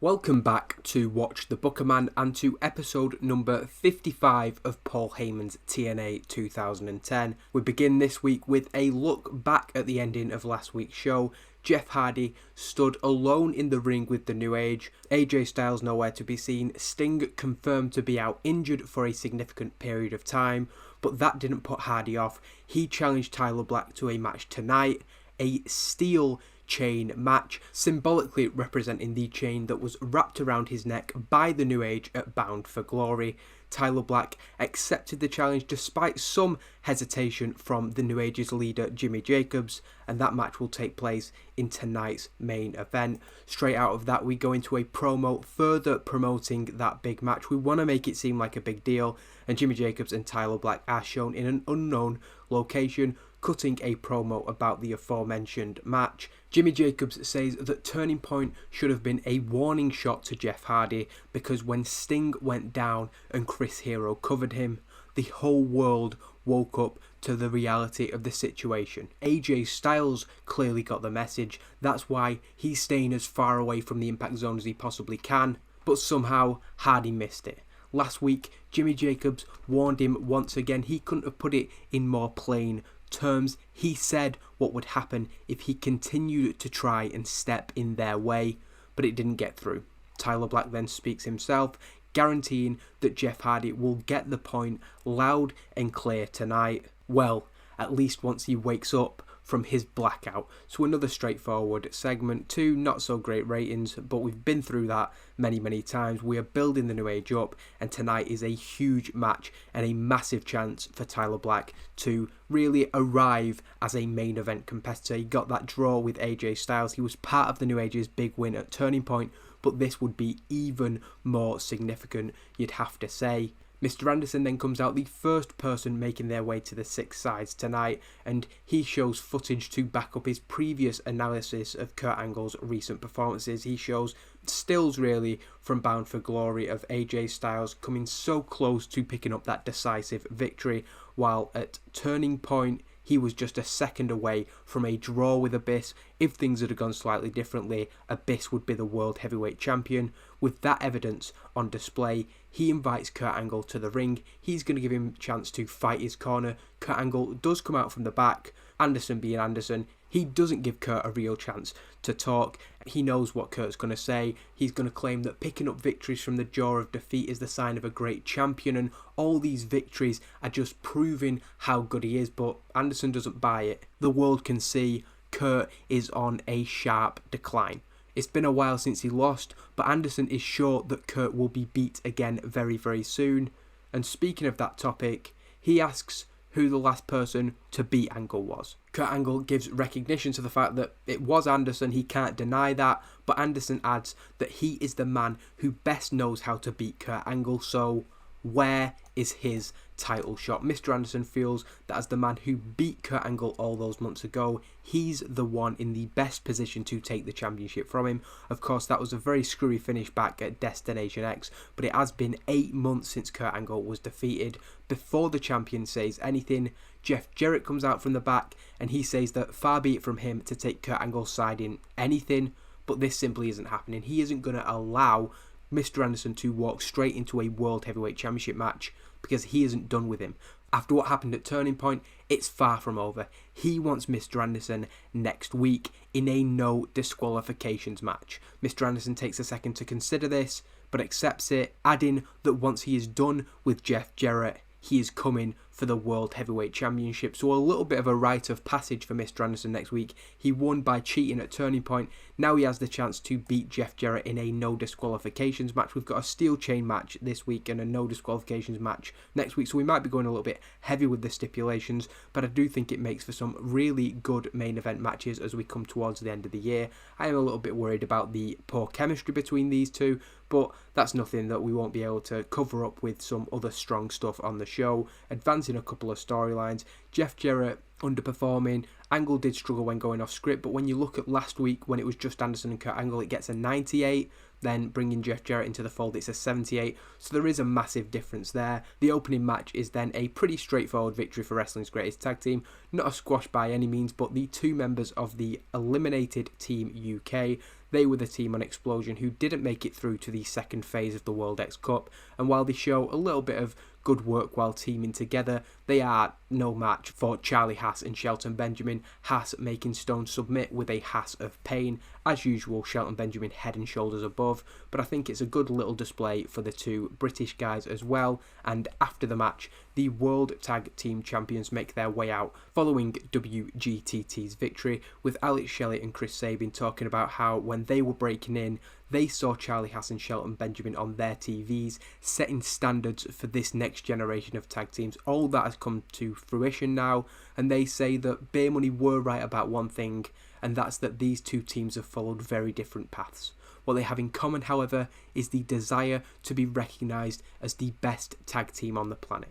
Welcome back to Watch the Bookerman and to episode number 55 of Paul Heyman's TNA 2010. We begin this week with a look back at the ending of last week's show. Jeff Hardy stood alone in the ring with the New Age. AJ Styles nowhere to be seen. Sting confirmed to be out injured for a significant period of time, but that didn't put Hardy off. He challenged Tyler Black to a match tonight, a steel chain match, symbolically representing the chain that was wrapped around his neck by the New Age at Bound for Glory. Tyler Black accepted the challenge despite some hesitation from the New Age's leader Jimmy Jacobs, and that match will take place in tonight's main event. Straight out of that we go into a promo further promoting that big match. We want to make it seem like a big deal, and Jimmy Jacobs and Tyler Black are shown in an unknown location cutting a promo about the aforementioned match. Jimmy Jacobs says that Turning Point should have been a warning shot to Jeff Hardy because when Sting went down and Chris Hero covered him, the whole world woke up to the reality of the situation. AJ Styles clearly got the message. That's why he's staying as far away from the impact zone as he possibly can, but somehow Hardy missed it. Last week, Jimmy Jacobs warned him once again. He couldn't have put it in more plain terms. He said what would happen if he continued to try and step in their way, but it didn't get through. Tyler Black then speaks himself, guaranteeing that Jeff Hardy will get the point loud and clear tonight. Well, at least once he wakes up from his blackout. So another straightforward segment, 2 not so great ratings, but we've been through that many times. We are building the New Age up, and tonight is a huge match and a massive chance for Tyler Black to really arrive as a main event competitor. He got that draw with AJ Styles. He was part of the New Age's big win at Turning Point, but this would be even more significant, you'd have to say. Mr. Anderson then comes out, the first person making their way to the six sides tonight, and he shows footage to back up his previous analysis of Kurt Angle's recent performances. He shows stills really from Bound for Glory of AJ Styles coming so close to picking up that decisive victory, while at Turning Point he was just a second away from a draw with Abyss. If things had gone slightly differently, Abyss would be the World Heavyweight Champion. With that evidence on display, he invites Kurt Angle to the ring. He's going to give him a chance to fight his corner. Kurt Angle does come out from the back. Anderson being Anderson, he doesn't give Kurt a real chance to talk. He knows what Kurt's going to say. He's going to claim that picking up victories from the jaw of defeat is the sign of a great champion, and all these victories are just proving how good he is, but Anderson doesn't buy it. The world can see Kurt is on a sharp decline. It's been a while since he lost, but Anderson is sure that Kurt will be beat again very soon. And speaking of that topic, he asks who the last person to beat Angle was. Kurt Angle gives recognition to the fact that it was Anderson, he can't deny that, but Anderson adds that he is the man who best knows how to beat Kurt Angle, so where is his title shot? Mr. Anderson feels that as the man who beat Kurt Angle all those months ago, he's the one in the best position to take the championship from him. Of course, that was a very screwy finish back at Destination X, but it has been 8 months since Kurt Angle was defeated. Before the champion says anything, Jeff Jarrett comes out from the back and he says that far be it from him to take Kurt Angle's side in anything, but this simply isn't happening. He isn't going to allow Mr. Anderson to walk straight into a World Heavyweight Championship match because he isn't done with him. After what happened at Turning Point, it's far from over. He wants Mr. Anderson next week in a no disqualifications match. Mr. Anderson takes a second to consider this, but accepts it, adding that once he is done with Jeff Jarrett, he is coming for the World Heavyweight Championship. So a little bit of a rite of passage for Mr. Anderson next week. He won by cheating at Turning Point. Now he has the chance to beat Jeff Jarrett in a no disqualifications match. We've got a steel chain match this week and a no disqualifications match next week. So we might be going a little bit heavy with the stipulations, but I do think it makes for some really good main event matches as we come towards the end of the year. I am a little bit worried about the poor chemistry between these two, but that's nothing that we won't be able to cover up with some other strong stuff on the show. Advancing a couple of storylines. Jeff Jarrett underperforming. Angle did struggle when going off script, but when you look at last week when it was just Anderson and Kurt Angle, it gets a 98. Then bringing Jeff Jarrett into the fold, it's a 78. So there is a massive difference there. The opening match is then a pretty straightforward victory for wrestling's greatest tag team. Not a squash by any means, but the two members of the eliminated Team UK, They were the team on Explosion who didn't make it through to the second phase of the World X Cup, and while they show a little bit of good work while teaming together, they are no match for Charlie Haas and Shelton Benjamin. Haas making Stone submit with a Haas of pain. As usual, Shelton Benjamin head and shoulders above, but I think it's a good little display for the two British guys as well. And after the match, the World Tag Team Champions make their way out following WGTT's victory, with Alex Shelley and Chris Sabin talking about how when they were breaking in, they saw Charlie Haas and Shelton Benjamin on their TVs, setting standards for this next generation of tag teams. All that has come to fruition now, and they say that Beer Money were right about one thing, and that's that these two teams have followed very different paths. What they have in common, however, is the desire to be recognised as the best tag team on the planet.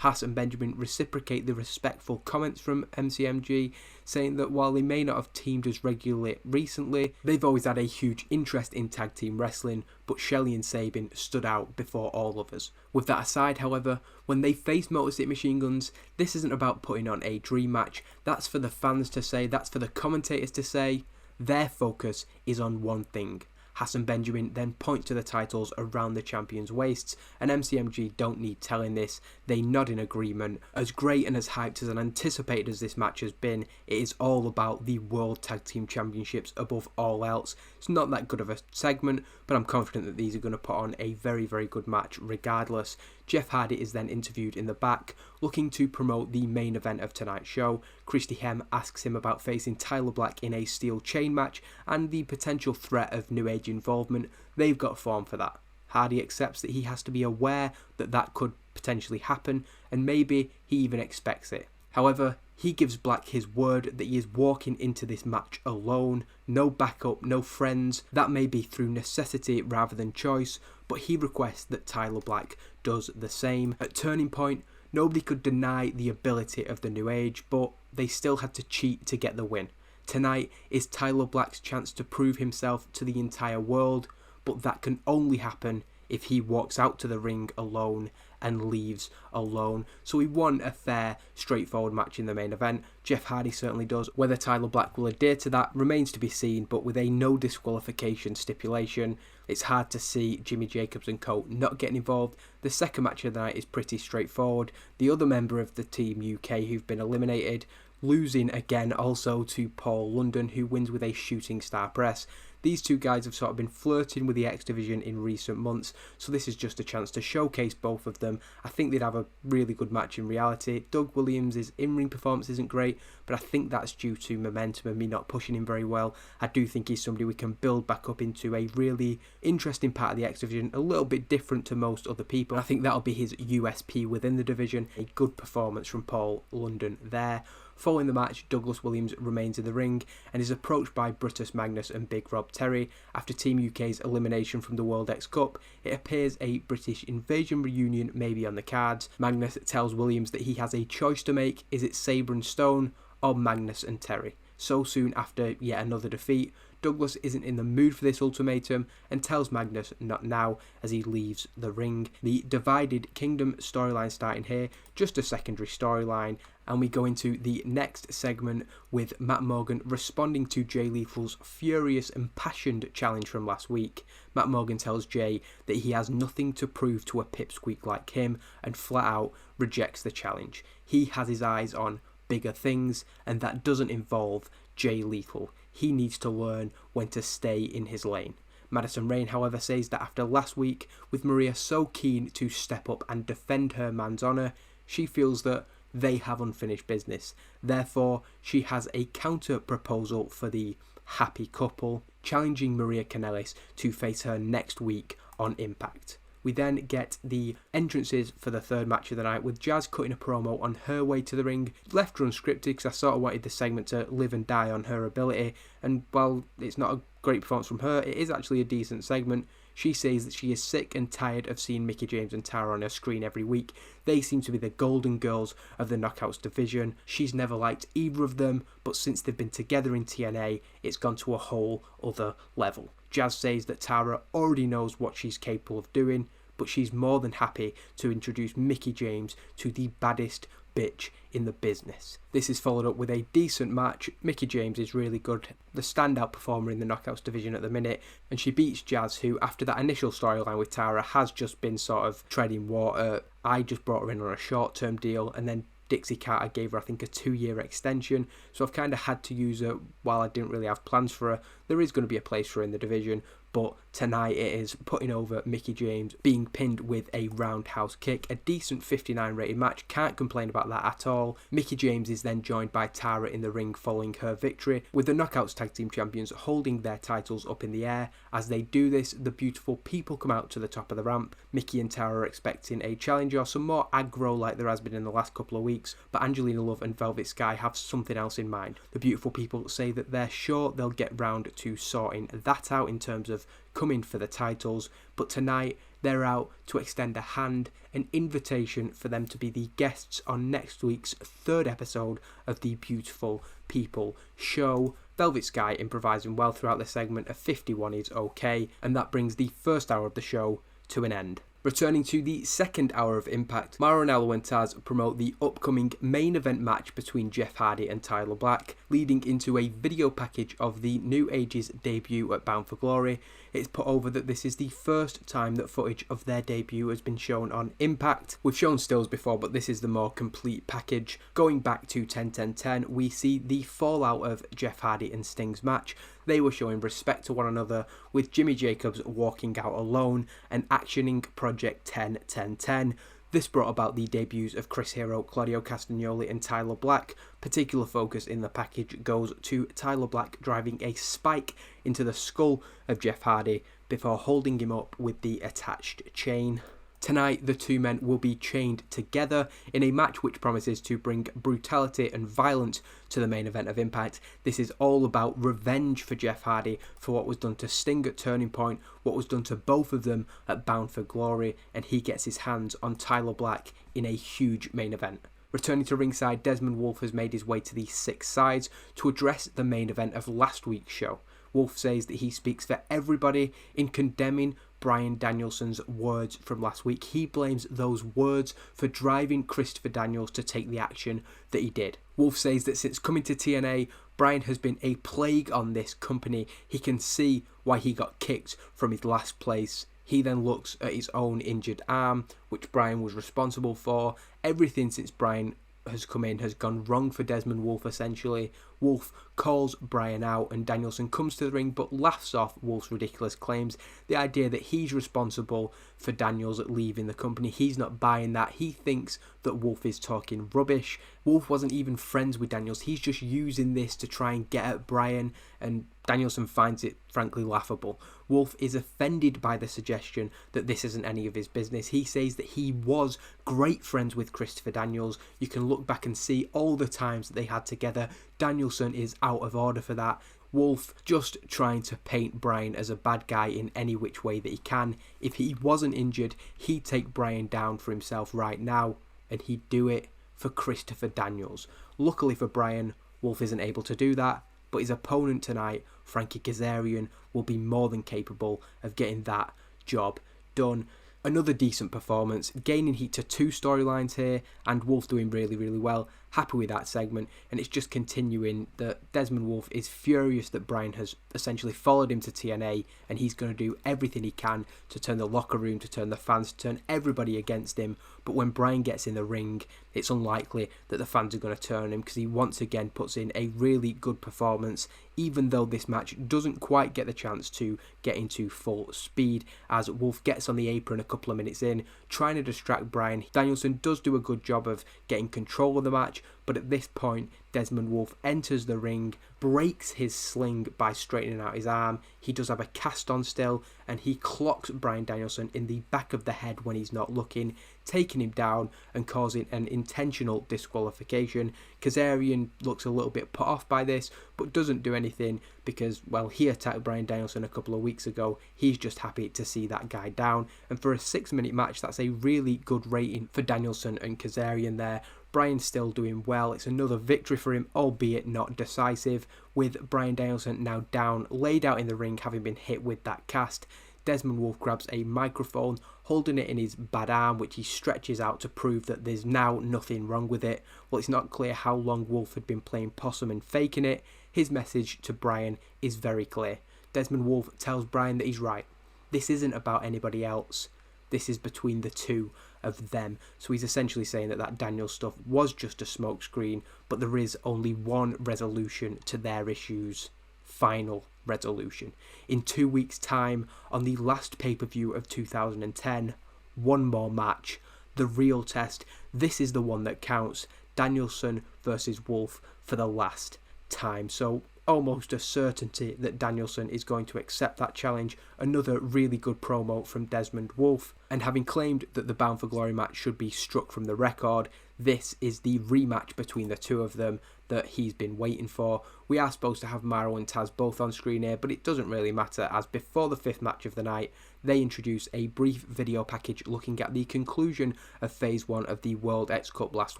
Haas and Benjamin reciprocate the respectful comments from MCMG, saying that while they may not have teamed as regularly recently, they've always had a huge interest in tag team wrestling, but Shelley and Sabin stood out before all others. With that aside, however, when they face Motor City Machine Guns, this isn't about putting on a dream match. That's for the fans to say, that's for the commentators to say. Their focus is on one thing. Haas and Benjamin then point to the titles around the champions' waists, and MCMG don't need telling this. They nod in agreement. As great and as hyped as and anticipated as this match has been, it is all about the World Tag Team Championships above all else. It's not that good of a segment, but I'm confident that these are going to put on a very, very good match regardless. Jeff Hardy is then interviewed in the back, looking to promote the main event of tonight's show. Christy Hem asks him about facing Tyler Black in a steel chain match and the potential threat of New Age involvement. They've got form for that. Hardy accepts that he has to be aware that that could potentially happen, and maybe he even expects it. However, he gives Black his word that he is walking into this match alone, no backup, no friends. That may be through necessity rather than choice, but he requests that Tyler Black does the same. At Turning Point, nobody could deny the ability of the New Age, but they still had to cheat to get the win. Tonight is Tyler Black's chance to prove himself to the entire world, but that can only happen if he walks out to the ring alone and leaves alone. So we want a fair, straightforward match in the main event. Jeff Hardy certainly does. Whether Tyler Black will adhere to that remains to be seen, but with a no disqualification stipulation, it's hard to see Jimmy Jacobs and co not getting involved. The second match of the night is pretty straightforward. The other member of the Team UK who've been eliminated, losing again also to Paul London, who wins with a shooting star press. These two guys have sort of been flirting with the X Division in recent months, so this is just a chance to showcase both of them. I think they'd have a really good match in reality. Doug Williams' in-ring performance isn't great, but I think that's due to momentum and me not pushing him very well. I do think he's somebody we can build back up into a really interesting part of the X Division, a little bit different to most other people. I think that'll be his USP within the division. A good performance from Paul London there. Following the match, Douglas Williams remains in the ring and is approached by Brutus Magnus and Big Rob Terry. After Team UK's elimination from the World X Cup, it appears a British Invasion reunion may be on the cards. Magnus tells Williams that he has a choice to make. Is it Sabre and Stone or Magnus and Terry? So soon after yet another defeat, Douglas isn't in the mood for this ultimatum and tells Magnus not now as he leaves the ring. The Divided Kingdom storyline starting here, just a secondary storyline, and we go into the next segment with Matt Morgan responding to Jay Lethal's furious and passionate challenge from last week. Matt Morgan tells Jay that he has nothing to prove to a pipsqueak like him and flat out rejects the challenge. He has his eyes on bigger things, and that doesn't involve Jay Lethal. He needs to learn when to stay in his lane. Madison Rayne, however, says that after last week, with Maria so keen to step up and defend her man's honour, she feels that they have unfinished business. Therefore, she has a counter proposal for the happy couple, challenging Maria Kanellis to face her next week on Impact. We then get the entrances for the third match of the night, with Jazz cutting a promo on her way to the ring. Left her unscripted because I sort of wanted the segment to live and die on her ability, and while it's not a great performance from her, it is actually a decent segment. She says that she is sick and tired of seeing Mickie James and Tara on her screen every week. They seem to be the golden girls of the Knockouts division. She's never liked either of them, but since they've been together in TNA, it's gone to a whole other level. Jazz says that Tara already knows what she's capable of doing, but she's more than happy to introduce Mickie James to the baddest bitch in the business. This is followed up with a decent match. Mickie James is really good, the standout performer in the Knockouts division at the minute, and she beats Jazz, who after that initial storyline with Tara has just been sort of treading water. I just brought her in on a short-term deal, and then Dixie Carter gave her, I think, a 2-year extension, so I've kind of had to use her while I didn't really have plans for her. There is going to be a place for her in the division, but tonight it is putting over Mickie James, being pinned with a roundhouse kick. A decent 59 rated match, can't complain about that at all. Mickie James is then joined by Tara in the ring following her victory, with the Knockouts Tag Team Champions holding their titles up in the air. As they do this, the beautiful people come out to the top of the ramp. Mickie and Tara are expecting a challenge or some more aggro like there has been in the last couple of weeks, but Angelina Love and Velvet Sky have something else in mind. The beautiful people say that they're sure they'll get round to sorting that out in terms of coming for the titles, but tonight they're out to extend a hand, an invitation for them to be the guests on next week's 3rd episode of the Beautiful People show. Velvet Sky improvising well throughout the segment, a 51 is okay, and that brings the first hour of the show to an end. Returning to the second hour of Impact, Maranello and Taz promote the upcoming main event match between Jeff Hardy and Tyler Black, leading into a video package of the New Age's debut at Bound for Glory. It's put over that this is the first time that footage of their debut has been shown on Impact. We've shown stills before, but this is the more complete package. Going back to 10-10-10, we see the fallout of Jeff Hardy and Sting's match. They were showing respect to one another, with Jimmy Jacobs walking out alone and actioning Project 10-10-10. This brought about the debuts of Chris Hero, Claudio Castagnoli and Tyler Black. Particular focus in the package goes to Tyler Black driving a spike into the skull of Jeff Hardy before holding him up with the attached chain. Tonight, the two men will be chained together in a match which promises to bring brutality and violence to the main event of Impact. This is all about revenge for Jeff Hardy for what was done to Sting at Turning Point, what was done to both of them at Bound for Glory, and he gets his hands on Tyler Black in a huge main event. Returning to ringside, Desmond Wolfe has made his way to the Six Sides to address the main event of last week's show. Wolfe says that he speaks for everybody in condemning Bryan Danielson's words from last week. He blames those words for driving Christopher Daniels to take the action that he did. Wolfe says that since coming to TNA, Bryan has been a plague on this company. He can see why he got kicked from his last place. He then looks at his own injured arm, which Bryan was responsible for. Everything since Bryan has come in has gone wrong for Desmond Wolfe essentially. Wolfe calls Bryan out and Danielson comes to the ring but laughs off Wolfe's ridiculous claims. The idea that he's responsible for Daniels leaving the company, he's not buying that. He thinks that Wolfe is talking rubbish. Wolfe wasn't even friends with Daniels. He's just using this to try and get at Bryan, and Danielson finds it frankly laughable. Wolfe is offended by the suggestion that this isn't any of his business. He says that he was great friends with Christopher Daniels. You can look back and see all the times that they had together. Danielson is out of order for that. Wolfe just trying to paint Bryan as a bad guy in any which way that he can. If he wasn't injured, he'd take Bryan down for himself right now, and he'd do it for Christopher Daniels. Luckily for Bryan, Wolfe isn't able to do that, but his opponent tonight, Frankie Kazarian, will be more than capable of getting that job done. Another decent performance, gaining heat to 2 storylines here, and Wolfe doing really, really well. Happy with that segment, and it's just continuing that Desmond Wolfe is furious that Bryan has essentially followed him to TNA, and he's going to do everything he can to turn the locker room, to turn the fans, to turn everybody against him. But when Bryan gets in the ring, it's unlikely that the fans are going to turn him, because he once again puts in a really good performance, even though this match doesn't quite get the chance to get into full speed, as Wolfe gets on the apron a couple of minutes in, trying to distract Bryan. Danielson does do a good job of getting control of the match, but at this point, Desmond Wolfe enters the ring, breaks his sling by straightening out his arm. He does have a cast on still, and he clocks Bryan Danielson in the back of the head when he's not looking, taking him down and causing an intentional disqualification. Kazarian looks a little bit put off by this, but doesn't do anything because, well, he attacked Bryan Danielson a couple of weeks ago. He's just happy to see that guy down, and for a 6-minute match, that's a really good rating for Danielson and Kazarian there. Bryan's still doing well. It's another victory for him, albeit not decisive, with Bryan Danielson now down, laid out in the ring, having been hit with that cast. Desmond Wolfe grabs a microphone, holding it in his bad arm, which he stretches out to prove that there's now nothing wrong with it. Well, it's not clear how long Wolfe had been playing possum and faking it. His message to Bryan is very clear. Desmond Wolfe tells Bryan that he's right. This isn't about anybody else. This is between the two of them. So he's essentially saying that Daniel stuff was just a smokescreen, but there is only one resolution to their issues. Final resolution. In 2 weeks' time, on the last pay-per-view of 2010, one more match. The real test. This is the one that counts. Danielson versus Wolfe for the last time. So almost a certainty that Danielson is going to accept that challenge. Another really good promo from Desmond Wolfe. And having claimed that the Bound for Glory match should be struck from the record, this is the rematch between the two of them that he's been waiting for. We are supposed to have Mauro and Taz both on screen here, but it doesn't really matter, as before the fifth match of the night, they introduce a brief video package looking at the conclusion of Phase 1 of the World X Cup last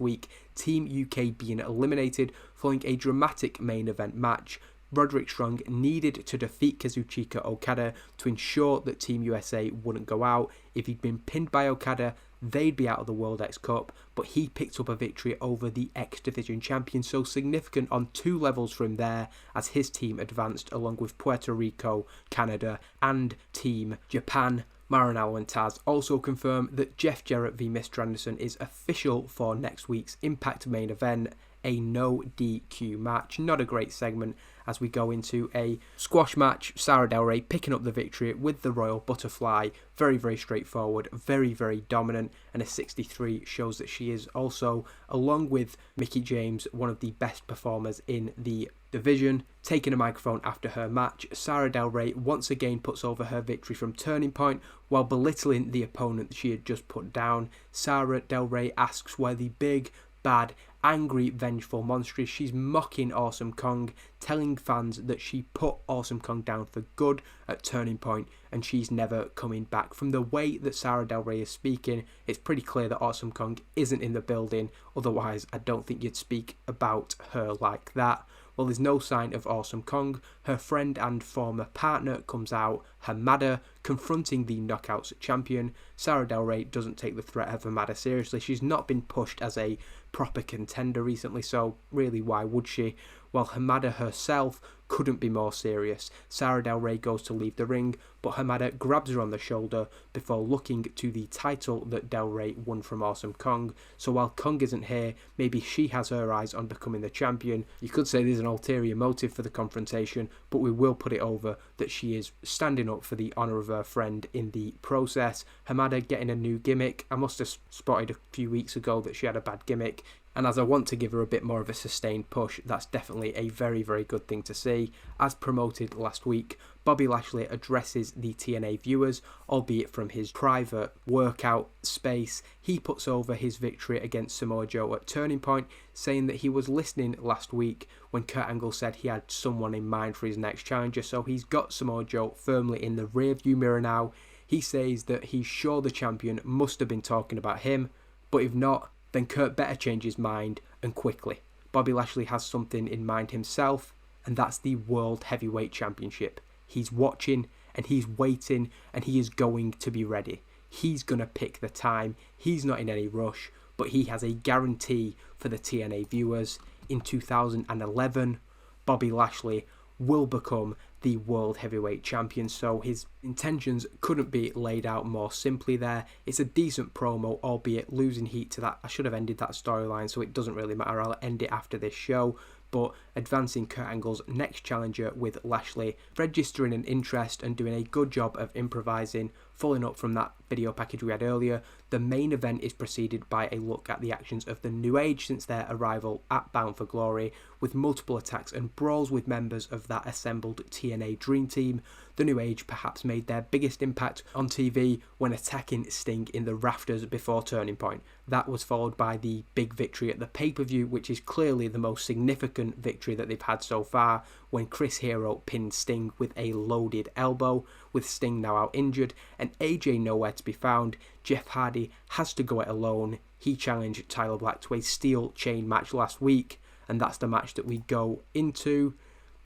week, Team UK being eliminated following a dramatic main event match. Roderick Strong needed to defeat Kazuchika Okada to ensure that Team USA wouldn't go out. If he'd been pinned by Okada, they'd be out of the World X Cup, but he picked up a victory over the X Division champion, so significant on two levels for him there, as his team advanced along with Puerto Rico, Canada, and Team Japan. Maranello and Taz also confirm that Jeff Jarrett v Mr. Anderson is official for next week's Impact main event, a no DQ match. Not a great segment as we go into a squash match. Sara Del Rey picking up the victory with the Royal Butterfly. Very, very straightforward, very, very dominant, and a 63 shows that she is also, along with Mickie James, one of the best performers in the division. Taking a microphone after her match, Sara Del Rey once again puts over her victory from Turning Point while belittling the opponent she had just put down. Sara Del Rey asks where the big, bad, angry, vengeful monster is. She's mocking Awesome Kong, telling fans that she put Awesome Kong down for good at Turning Point and she's never coming back. From the way that Sara Del Rey is speaking, it's pretty clear that Awesome Kong isn't in the building, otherwise I don't think you'd speak about her like that. Well, there's no sign of Awesome Kong. Her friend and former partner comes out, Hamada, confronting the Knockouts champion. Sara Del Rey doesn't take the threat of Hamada seriously. She's not been pushed as a proper contender recently, so really why would she? While Hamada herself couldn't be more serious. Sara Del Rey goes to leave the ring, but Hamada grabs her on the shoulder before looking to the title that Del Rey won from Awesome Kong. So while Kong isn't here, maybe she has her eyes on becoming the champion. You could say there's an ulterior motive for the confrontation, but we will put it over that she is standing up for the honour of her friend in the process. Hamada getting a new gimmick. I must have spotted a few weeks ago that she had a bad gimmick, and as I want to give her a bit more of a sustained push, that's definitely a very, very good thing to see. As promoted last week, Bobby Lashley addresses the TNA viewers, albeit from his private workout space. He puts over his victory against Samoa Joe at Turning Point, saying that he was listening last week when Kurt Angle said he had someone in mind for his next challenger, so he's got Samoa Joe firmly in the rearview mirror now. He says that he's sure the champion must have been talking about him, but if not, then Kurt better change his mind, and quickly. Bobby Lashley has something in mind himself, and that's the World Heavyweight Championship. He's watching, and he's waiting, and he is going to be ready. He's going to pick the time. He's not in any rush, but he has a guarantee for the TNA viewers. In 2011, Bobby Lashley will become the World Heavyweight Champion, so his intentions couldn't be laid out more simply there. It's a decent promo, albeit losing heat to that. I should have ended that storyline, so it doesn't really matter. I'll end it after this show. But advancing Kurt Angle's next challenger with Lashley, registering an interest and doing a good job of improvising. Following up from that video package we had earlier, the main event is preceded by a look at the actions of the New Age since their arrival at Bound for Glory, with multiple attacks and brawls with members of that assembled TNA Dream Team. The New Age perhaps made their biggest impact on TV when attacking Sting in the rafters before Turning Point. That was followed by the big victory at the pay-per-view, which is clearly the most significant victory that they've had so far, when Chris Hero pinned Sting with a loaded elbow. With Sting now out injured and AJ nowhere to be found, Jeff Hardy has to go it alone. He challenged Tyler Black to a steel chain match last week, and that's the match that we go into.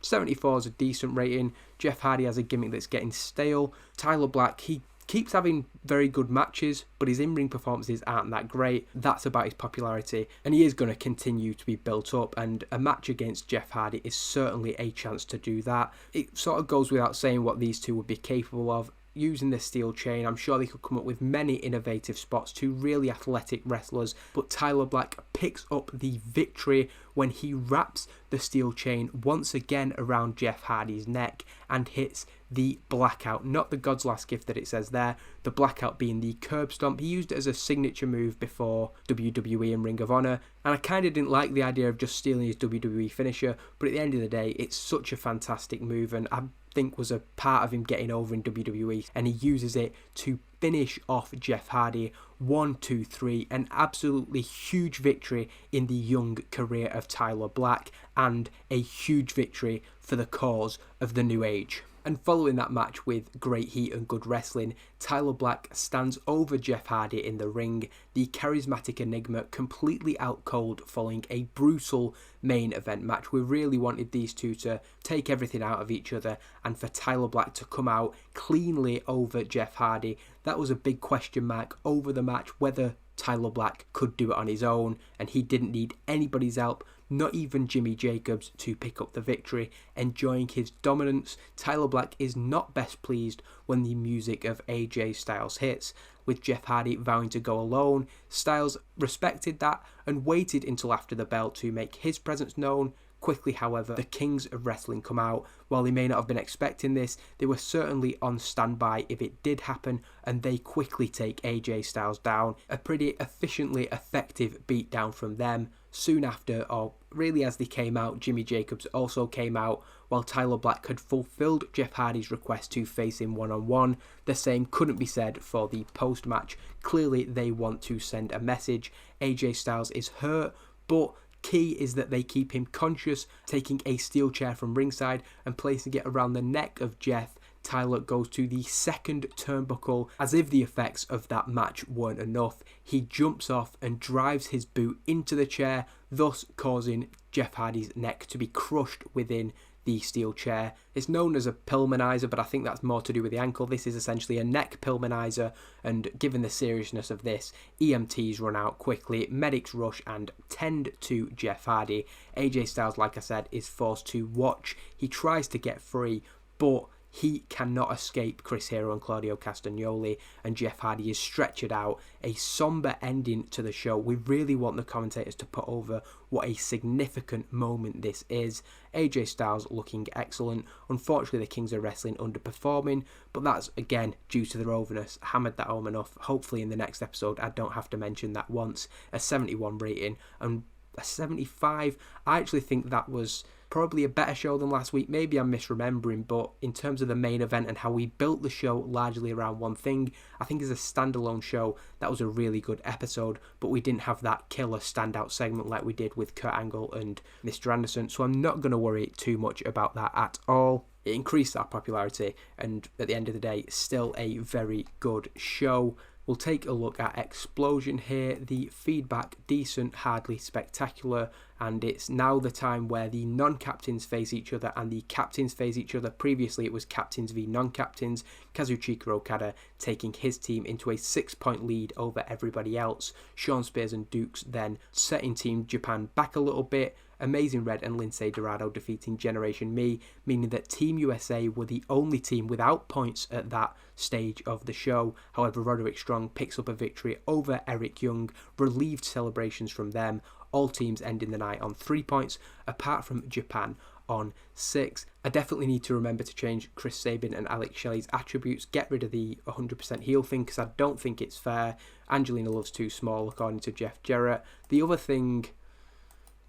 74 is a decent rating. Jeff Hardy has a gimmick that's getting stale. Tyler Black, he keeps having very good matches, but his in-ring performances aren't that great. That's about his popularity, and he is going to continue to be built up, and a match against Jeff Hardy is certainly a chance to do that. It sort of goes without saying what these two would be capable of. Using the steel chain, I'm sure they could come up with many innovative spots to really athletic wrestlers, but Tyler Black picks up the victory when he wraps the steel chain once again around Jeff Hardy's neck and hits the blackout, not the God's last gift that it says there, the blackout being the curb stomp. He used it as a signature move before WWE and Ring of Honor, and I kind of didn't like the idea of just stealing his WWE finisher, but at the end of the day, it's such a fantastic move, and I think was a part of him getting over in WWE, and he uses it to finish off Jeff Hardy. 1, 2, 3, an absolutely huge victory in the young career of Tyler Black, and a huge victory for the cause of the New Age. And following that match with great heat and good wrestling, Tyler Black stands over Jeff Hardy in the ring. The charismatic enigma completely out cold following a brutal main event match. We really wanted these two to take everything out of each other, and for Tyler Black to come out cleanly over Jeff Hardy. That was a big question mark over the match, whether Tyler Black could do it on his own, and he didn't need anybody's help, not even Jimmy Jacobs, to pick up the victory. Enjoying his dominance, Tyler Black is not best pleased when the music of AJ Styles hits, with Jeff Hardy vowing to go alone. Styles respected that and waited until after the bell to make his presence known. Quickly, however, the Kings of Wrestling come out. While they may not have been expecting this, they were certainly on standby if it did happen, and they quickly take AJ Styles down. A pretty efficiently effective beatdown from them. Soon after, or really as they came out, Jimmy Jacobs also came out, while Tyler Black had fulfilled Jeff Hardy's request to face him one-on-one. The same couldn't be said for the post-match. Clearly they want to send a message. AJ Styles is hurt, but key is that they keep him conscious, taking a steel chair from ringside and placing it around the neck of Jeff. Tyler goes to the second turnbuckle. As if the effects of that match weren't enough, he jumps off and drives his boot into the chair, thus causing Jeff Hardy's neck to be crushed within the steel chair. It's known as a Pillmanizer, but I think that's more to do with the ankle. This is essentially a neck Pillmanizer, and given the seriousness of this, EMTs run out quickly, medics rush and tend to Jeff Hardy. AJ Styles, like I said, is forced to watch. He tries to get free, but he cannot escape Chris Hero and Claudio Castagnoli, and Jeff Hardy is stretchered out. A somber ending to the show. We really want the commentators to put over what a significant moment this is. AJ Styles looking excellent. Unfortunately, the Kings of Wrestling underperforming, but that's again due to their overness. Hammered that home enough. Hopefully in the next episode I don't have to mention that once. A 71 rating and a 75. I actually think that was probably a better show than last week. Maybe I'm misremembering, but in terms of the main event and how we built the show largely around one thing, I think as a standalone show, that was a really good episode, but we didn't have that killer standout segment like we did with Kurt Angle and Mr. Anderson, so I'm not going to worry too much about that at all. It increased our popularity, and at the end of the day, still a very good show. We'll take a look at Explosion here. The feedback, decent, hardly spectacular, and it's now the time where the non-captains face each other and the captains face each other. Previously it was captains v non-captains, Kazuchika Okada taking his team into a 6-point lead over everybody else. Sean Spears and Dukes then setting Team Japan back a little bit. Amazing Red and Lindsay Dorado defeating Generation Me, meaning that Team USA were the only team without points at that stage of the show. However, Roderick Strong picks up a victory over Eric Young, relieved celebrations from them. All teams ending the night on 3 points, apart from Japan on 6. I definitely need to remember to change Chris Sabin and Alex Shelley's attributes, get rid of the 100% heel thing, because I don't think it's fair. Angelina Love's too small, according to Jeff Jarrett. The other thing,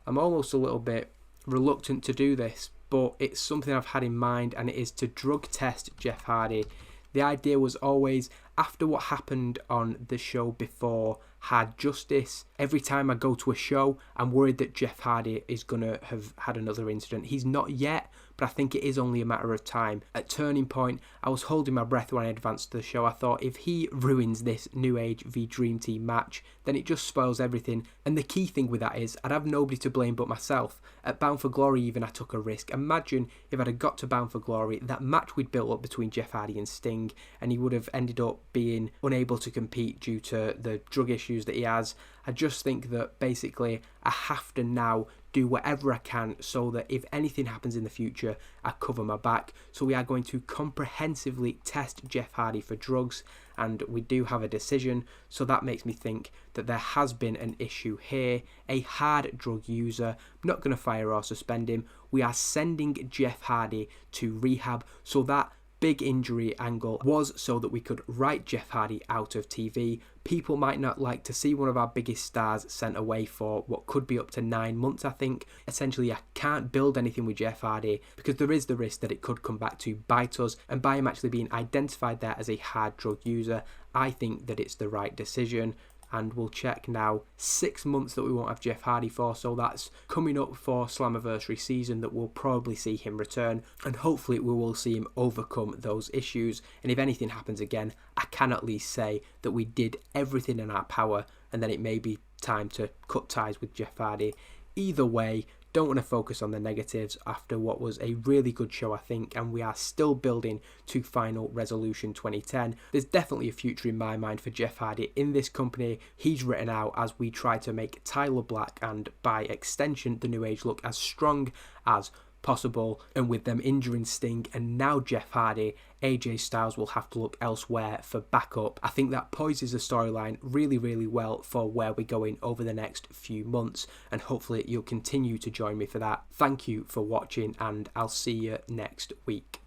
I'm almost a little bit reluctant to do this, but it's something I've had in mind, and it is to drug test Jeff Hardy. The idea was always, after what happened on the show before Hard Justice, every time I go to a show, I'm worried that Jeff Hardy is going to have had another incident. He's not yet, but I think it is only a matter of time. At Turning Point, I was holding my breath when I advanced to the show. I thought if he ruins this New Age v Dream Team match, then it just spoils everything. And the key thing with that is I'd have nobody to blame but myself. At Bound for Glory even, I took a risk. Imagine if I'd have got to Bound for Glory, that match we'd built up between Jeff Hardy and Sting, and he would have ended up being unable to compete due to the drug issues that he has. I just think that basically I have to now do whatever I can so that if anything happens in the future, I cover my back. So we are going to comprehensively test Jeff Hardy for drugs, and we do have a decision, so that makes me think that there has been an issue here. A hard drug user, I'm not going to fire or suspend him. We are sending Jeff Hardy to rehab, so that big injury angle was so that we could write Jeff Hardy out of TV. People might not like to see one of our biggest stars sent away for what could be up to 9 months, I think. Essentially, I can't build anything with Jeff Hardy because there is the risk that it could come back to bite us, and by him actually being identified there as a hard drug user, I think that it's the right decision. And we'll check now, 6 months that we won't have Jeff Hardy for, so that's coming up for Slammiversary season that we'll probably see him return, and hopefully we will see him overcome those issues. And if anything happens again, I can at least say that we did everything in our power, and then it may be time to cut ties with Jeff Hardy. Either way, don't want to focus on the negatives after what was a really good show, I think, and we are still building to Final Resolution 2010. There's definitely a future in my mind for Jeff Hardy in this company. He's written out as we try to make Tyler Black and by extension the New Age look as strong as possible, and with them injuring Sting and now Jeff Hardy, AJ Styles will have to look elsewhere for backup. I think that poises the storyline really, really well for where we're going over the next few months, and hopefully you'll continue to join me for that. Thank you for watching, and I'll see you next week.